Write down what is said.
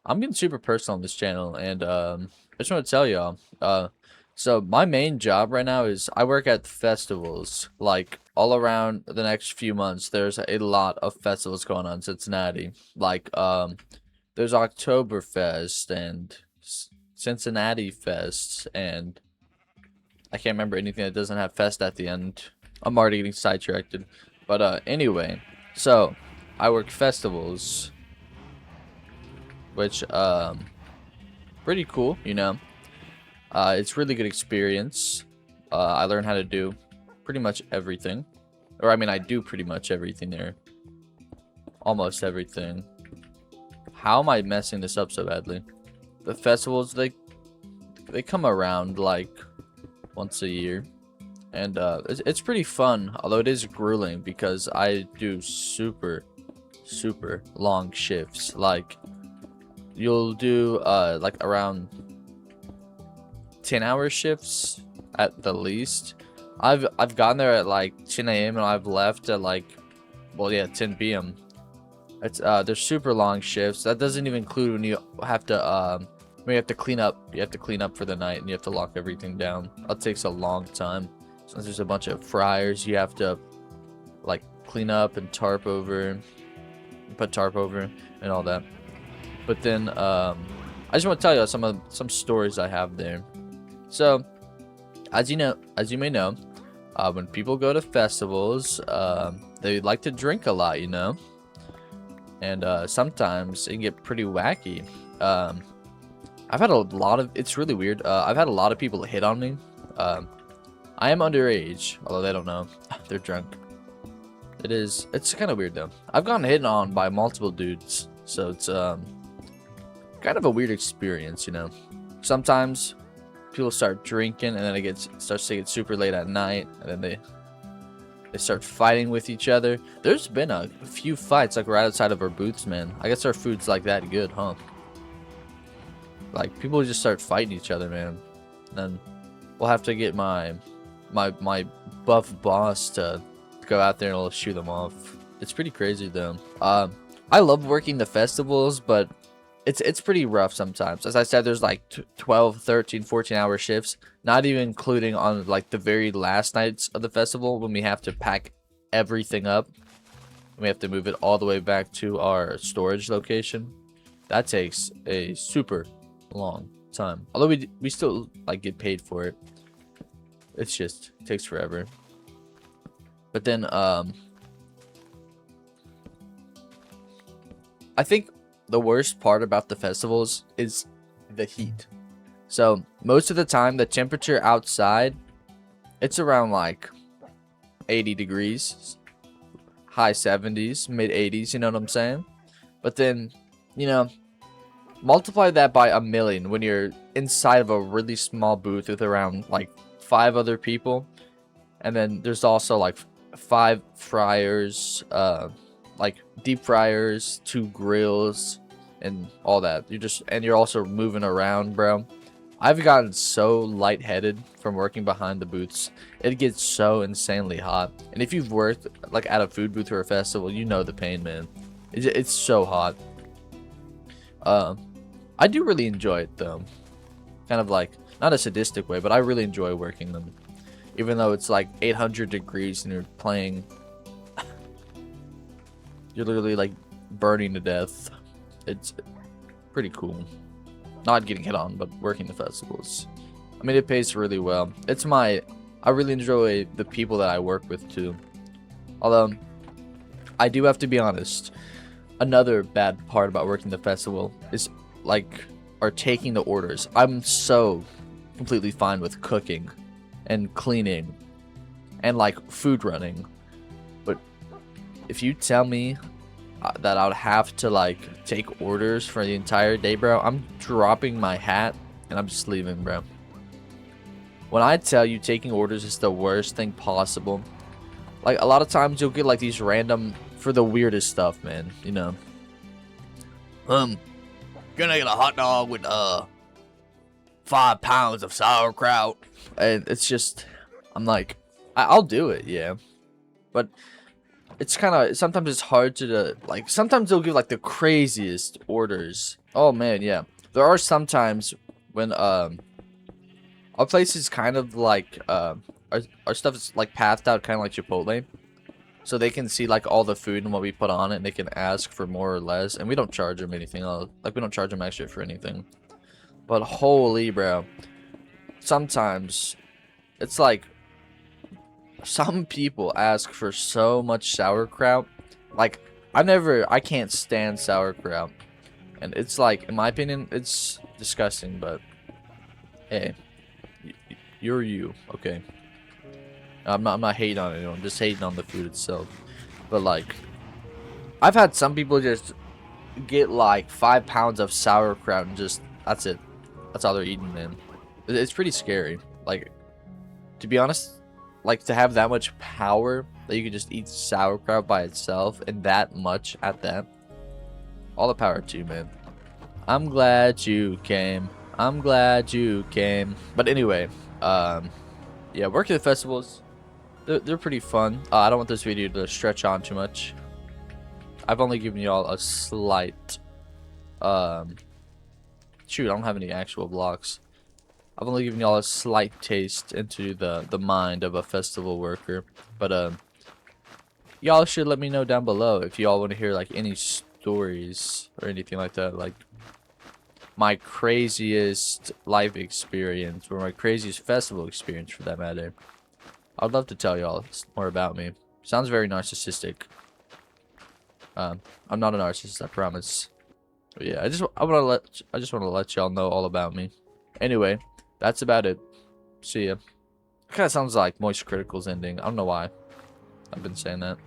I'm getting super personal on this channel, and I just want to tell y'all. So my main job right now is I work at festivals. Like all around the next few months, there's a lot of festivals going on in Cincinnati. Like there's Oktoberfest and Cincinnati Fest, and I can't remember anything that doesn't have fest at the end. I'm already getting sidetracked. But anyway, so I work festivals, which pretty cool, you know. It's really good experience. I learned how to do pretty much everything. Or I mean, I do pretty much everything there. Almost everything. How am I messing this up so badly? The festivals, they come around like once a year. And it's pretty fun, although it is grueling because I do super, super long shifts. Like, you'll do like around 10-hour shifts at the least. I've gotten there at like 10 a.m. and I've left at like, well, yeah, 10 p.m. It's they're super long shifts. That doesn't even include when you have to when you have to clean up. You have to clean up for the night and you have to lock everything down. That takes a long time. Since there's a bunch of fryers you have to like clean up and tarp over, put tarp over and all that. But then I just want to tell you some stories I have there. So, as you may know, when people go to festivals, they like to drink a lot, you know, and sometimes it can get pretty wacky. Um, I've had a lot of. It's really weird. I've had a lot of people hit on me. Um, I am underage, although they don't know. They're drunk. It's kind of weird though. I've gotten hit on by multiple dudes, so it's kind of a weird experience, you know. Sometimes people start drinking and then starts to get super late at night, and then they start fighting with each other. There's been a few fights like right outside of our booths, man. I guess our food's like that good, huh? Like people just start fighting each other, man. Then we'll have to get my buff boss to go out there and we'll shoot them off. It's pretty crazy though. I love working the festivals, but it's pretty rough sometimes. As I said, there's like 12, 13, 14-hour shifts, not even including on like the very last nights of the festival when we have to pack everything up. We have to move it all the way back to our storage location. That takes a super long time. Although we still like get paid for it. It's just it takes forever. But then I think the worst part about the festivals is the heat. So most of the time, the temperature outside, it's around like 80 degrees, high 70s, mid 80s, you know what I'm saying? But then, you know, multiply that by a million when you're inside of a really small booth with around like 5 other people. And then there's also like 5 fryers, like deep fryers, 2 grills, and all that. You're also moving around, bro. I've gotten so lightheaded from working behind the booths. It gets so insanely hot. And if you've worked like at a food booth or a festival, you know the pain, man. It's so hot. Uh, I do really enjoy it though. Kind of like not a sadistic way, but I really enjoy working them. Even though it's like 800 degrees and you're playing, you're literally like burning to death. It's pretty cool. Not getting hit on, but working the festivals. I mean, it pays really well. I really enjoy the people that I work with too. Although, I do have to be honest. Another bad part about working the festival is like, or taking the orders. I'm so completely fine with cooking and cleaning and like food running. But if you tell me that I would have to like take orders for the entire day, bro, I'm dropping my hat and I'm just leaving, bro. When I tell you taking orders is the worst thing possible, like a lot of times you'll get like these random for the weirdest stuff, man, you know. Um, gonna get a hot dog with 5 pounds of sauerkraut, and it's just, I'm like, I'll do it, yeah, but it's kind of sometimes it's hard to like. Sometimes they'll give like the craziest orders. Oh man, yeah. There are sometimes when our place is kind of like our stuff is like pathed out kind of like Chipotle. So they can see like all the food and what we put on it, and they can ask for more or less, and we don't charge them anything else. Like we don't charge them extra for anything. But holy bro, sometimes it's like some people ask for so much sauerkraut. Like I can't stand sauerkraut, and it's like in my opinion it's disgusting. But hey, you're you, okay? I'm not hating on anyone. I'm just hating on the food itself. But like, I've had some people just get like 5 pounds of sauerkraut and just that's it. That's all they're eating, man. It's pretty scary. Like, to be honest, like to have that much power that you can just eat sauerkraut by itself and that much at that. All the power to you, man. I'm glad you came. I'm glad you came. But anyway, yeah, working at festivals. They're pretty fun. I don't want this video to stretch on too much. I've only given y'all a slight, shoot, I don't have any actual blocks. I've only given y'all a slight taste into the mind of a festival worker. But, y'all should let me know down below if y'all want to hear, like, any stories or anything like that. Like, my craziest life experience or my craziest festival experience for that matter. I'd love to tell y'all more about me. Sounds very narcissistic. I'm not a narcissist, I promise. But yeah, I just want to let y'all know all about me. Anyway, that's about it. See ya. It kind of sounds like Moist Critical's ending. I don't know why I've been saying that.